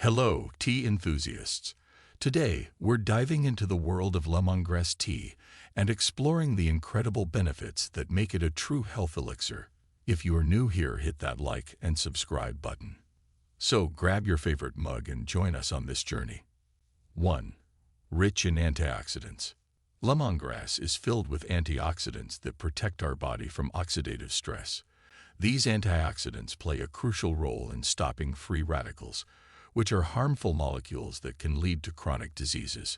Hello, tea enthusiasts. Today, we're diving into the world of lemongrass tea and exploring the incredible benefits that make it a true health elixir. If you are new here, hit that like and subscribe button. So grab your favorite mug and join us on this journey. 1. Rich in antioxidants. Lemongrass is filled with antioxidants that protect our body from oxidative stress. These antioxidants play a crucial role in stopping free radicals, which are harmful molecules that can lead to chronic diseases.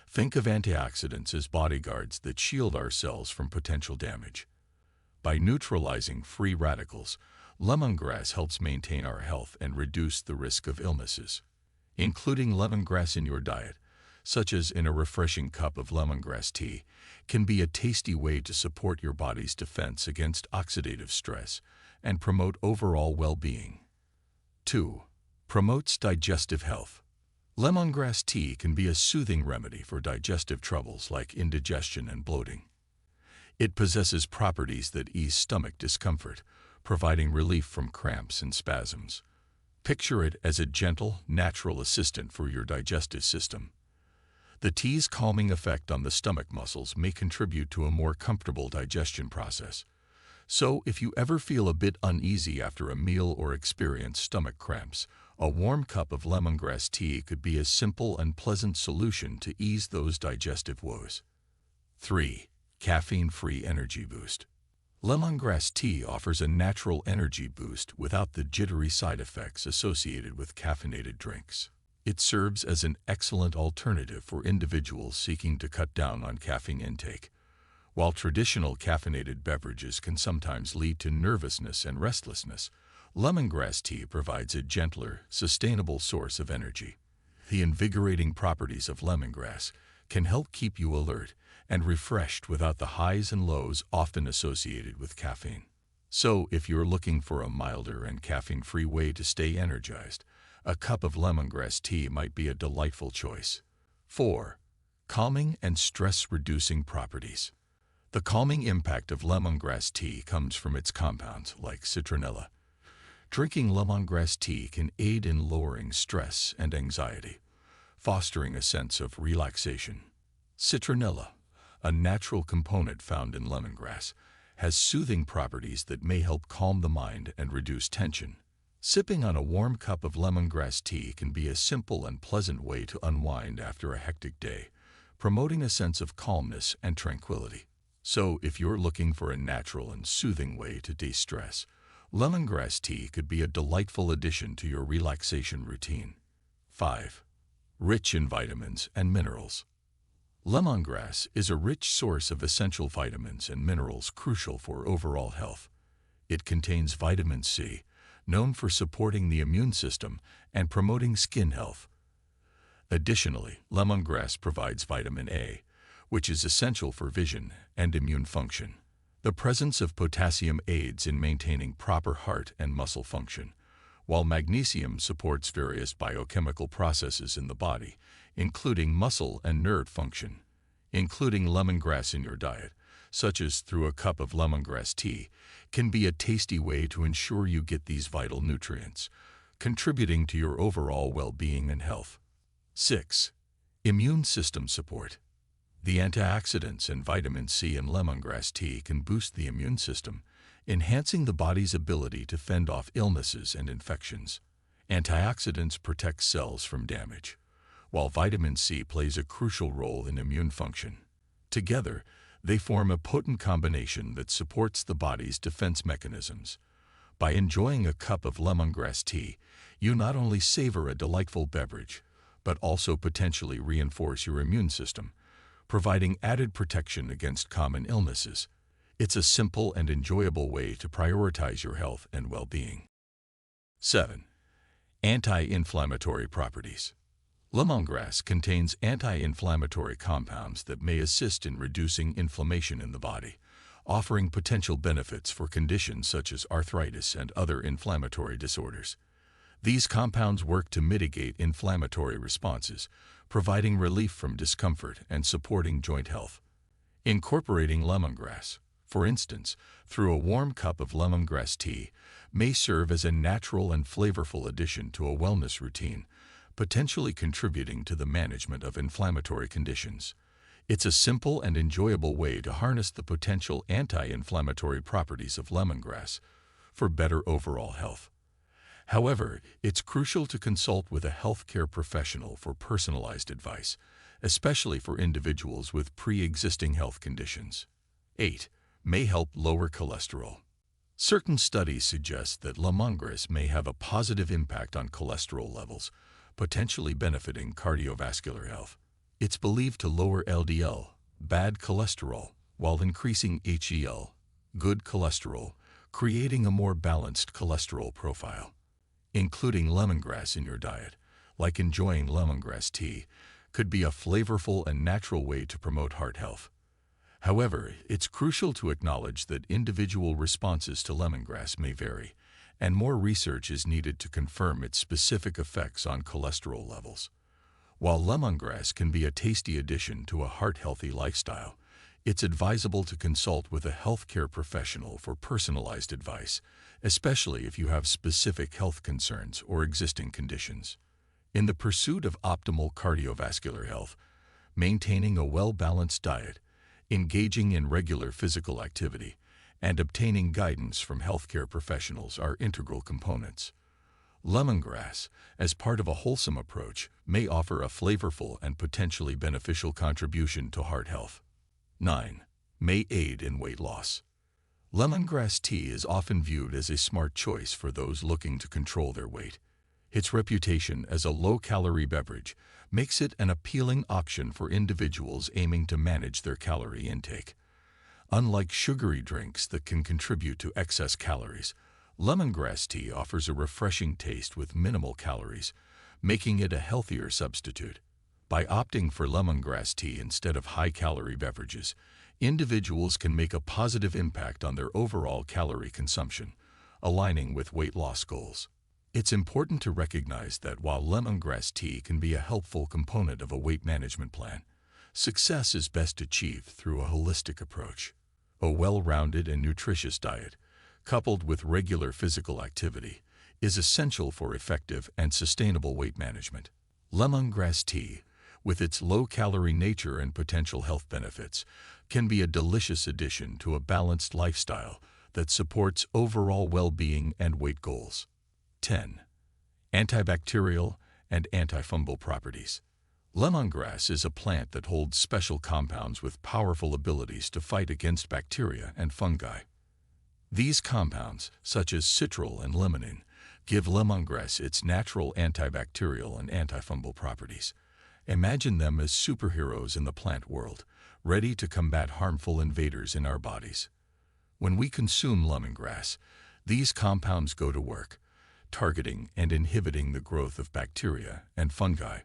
Think of antioxidants as bodyguards that shield our cells from potential damage. By neutralizing free radicals, lemongrass helps maintain our health and reduce the risk of illnesses. Including lemongrass in your diet, such as in a refreshing cup of lemongrass tea, can be a tasty way to support your body's defense against oxidative stress and promote overall well-being. 2. Promotes digestive health. Lemongrass tea can be a soothing remedy for digestive troubles like indigestion and bloating. It possesses properties that ease stomach discomfort, providing relief from cramps and spasms. Picture it as a gentle, natural assistant for your digestive system. The tea's calming effect on the stomach muscles may contribute to a more comfortable digestion process. So, if you ever feel a bit uneasy after a meal or experience stomach cramps, a warm cup of lemongrass tea could be a simple and pleasant solution to ease those digestive woes. 3. Caffeine-free energy boost. Lemongrass tea offers a natural energy boost without the jittery side effects associated with caffeinated drinks. It serves as an excellent alternative for individuals seeking to cut down on caffeine intake. While traditional caffeinated beverages can sometimes lead to nervousness and restlessness, lemongrass tea provides a gentler, sustainable source of energy. The invigorating properties of lemongrass can help keep you alert and refreshed without the highs and lows often associated with caffeine. So, if you're looking for a milder and caffeine-free way to stay energized, a cup of lemongrass tea might be a delightful choice. 4. Calming and stress-reducing properties. The calming impact of lemongrass tea comes from its compounds, like citronella. Drinking lemongrass tea can aid in lowering stress and anxiety, fostering a sense of relaxation. Citronella, a natural component found in lemongrass, has soothing properties that may help calm the mind and reduce tension. Sipping on a warm cup of lemongrass tea can be a simple and pleasant way to unwind after a hectic day, promoting a sense of calmness and tranquility. So, if you're looking for a natural and soothing way to de-stress, lemongrass tea could be a delightful addition to your relaxation routine. 5. Rich in vitamins and minerals. Lemongrass is a rich source of essential vitamins and minerals crucial for overall health. It contains vitamin C, known for supporting the immune system and promoting skin health. Additionally, lemongrass provides vitamin A, which is essential for vision and immune function. The presence of potassium aids in maintaining proper heart and muscle function, while magnesium supports various biochemical processes in the body, including muscle and nerve function. Including lemongrass in your diet, such as through a cup of lemongrass tea, can be a tasty way to ensure you get these vital nutrients, contributing to your overall well-being and health. 6. Immune system support. The antioxidants and vitamin C in lemongrass tea can boost the immune system, enhancing the body's ability to fend off illnesses and infections. Antioxidants protect cells from damage, while vitamin C plays a crucial role in immune function. Together, they form a potent combination that supports the body's defense mechanisms. By enjoying a cup of lemongrass tea, you not only savor a delightful beverage, but also potentially reinforce your immune system, providing added protection against common illnesses. It's a simple and enjoyable way to prioritize your health and well-being. 7. Anti-inflammatory properties. Lemongrass contains anti-inflammatory compounds that may assist in reducing inflammation in the body, offering potential benefits for conditions such as arthritis and other inflammatory disorders. These compounds work to mitigate inflammatory responses, providing relief from discomfort and supporting joint health. Incorporating lemongrass, for instance, through a warm cup of lemongrass tea, may serve as a natural and flavorful addition to a wellness routine, potentially contributing to the management of inflammatory conditions. It's a simple and enjoyable way to harness the potential anti-inflammatory properties of lemongrass for better overall health. However, it's crucial to consult with a healthcare professional for personalized advice, especially for individuals with pre-existing health conditions. 8. May help lower cholesterol. Certain studies suggest that lemongrass may have a positive impact on cholesterol levels, potentially benefiting cardiovascular health. It's believed to lower LDL, bad cholesterol, while increasing HDL, good cholesterol, creating a more balanced cholesterol profile. Including lemongrass in your diet, like enjoying lemongrass tea, could be a flavorful and natural way to promote heart health. However, it's crucial to acknowledge that individual responses to lemongrass may vary, and more research is needed to confirm its specific effects on cholesterol levels. While lemongrass can be a tasty addition to a heart-healthy lifestyle, it's advisable to consult with a healthcare professional for personalized advice, especially if you have specific health concerns or existing conditions. In the pursuit of optimal cardiovascular health, maintaining a well-balanced diet, engaging in regular physical activity, and obtaining guidance from healthcare professionals are integral components. Lemongrass, as part of a wholesome approach, may offer a flavorful and potentially beneficial contribution to heart health. 9. May aid in weight loss. Lemongrass tea is often viewed as a smart choice for those looking to control their weight. Its reputation as a low-calorie beverage makes it an appealing option for individuals aiming to manage their calorie intake. Unlike sugary drinks that can contribute to excess calories, lemongrass tea offers a refreshing taste with minimal calories, making it a healthier substitute. By opting for lemongrass tea instead of high-calorie beverages, individuals can make a positive impact on their overall calorie consumption, aligning with weight loss goals. It's important to recognize that while lemongrass tea can be a helpful component of a weight management plan, success is best achieved through a holistic approach. A well-rounded and nutritious diet, coupled with regular physical activity, is essential for effective and sustainable weight management. Lemongrass tea, with its low-calorie nature and potential health benefits, can be a delicious addition to a balanced lifestyle that supports overall well-being and weight goals. 10. Antibacterial and antifungal properties. Lemongrass is a plant that holds special compounds with powerful abilities to fight against bacteria and fungi. These compounds, such as citral and limonene, give lemongrass its natural antibacterial and antifungal properties. Imagine them as superheroes in the plant world, ready to combat harmful invaders in our bodies. When we consume lemongrass, these compounds go to work, targeting and inhibiting the growth of bacteria and fungi.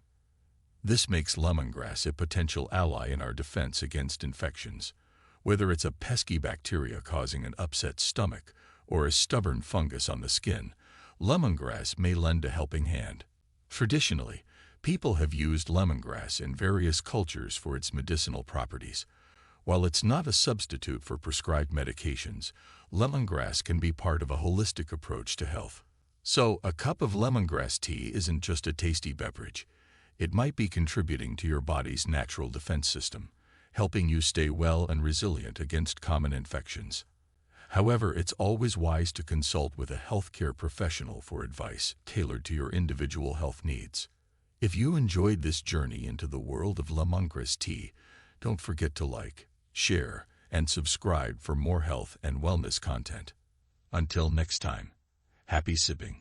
This makes lemongrass a potential ally in our defense against infections, whether it's a pesky bacteria causing an upset stomach or a stubborn fungus on the skin. Lemongrass may lend a helping hand. Traditionally, people have used lemongrass in various cultures for its medicinal properties. While it's not a substitute for prescribed medications, lemongrass can be part of a holistic approach to health. So, a cup of lemongrass tea isn't just a tasty beverage. It might be contributing to your body's natural defense system, helping you stay well and resilient against common infections. However, it's always wise to consult with a healthcare professional for advice tailored to your individual health needs. If you enjoyed this journey into the world of lemongrass tea, don't forget to like, share, and subscribe for more health and wellness content. Until next time, happy sipping.